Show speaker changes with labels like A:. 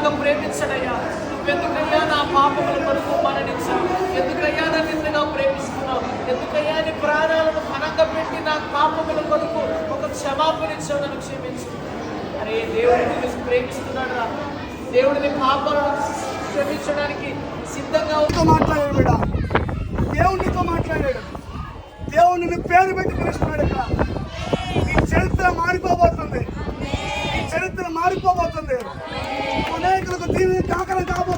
A: ఇంతగా ప్రేమించడయ్యా. నువ్వెందుకయ్యా నా పాపముల కొరకు మరణించావు? ఎందుకయ్యా నన్ను ఇంతగా ప్రేమిస్తున్నావు? ఎందుకయ్యా నీ ప్రాణాలను పనంగా పెట్టి నా పాపముల కొరకు ఒక క్షమాపణ ఇచ్చావు? నన్ను క్షమించు. అరే దేవుడు నిన్ను ప్రేమిస్తున్నాడు రా. దేవుడిని పాపాలను క్షమించడానికి సిద్ధంగా
B: మాట్లాడాడు బిడ్డ. దేవునితో మాట్లాడాడు. దేవుడు నిన్ను పేరు పెట్టి పిలుస్తున్నాడు. ఇక్కడ నీ చరిత్ర మారిపోబోతుంది. నీ చరిత్ర మారిపోబోతుంది. అనేకులకు దీనిని కాకరం కాబోతుంది.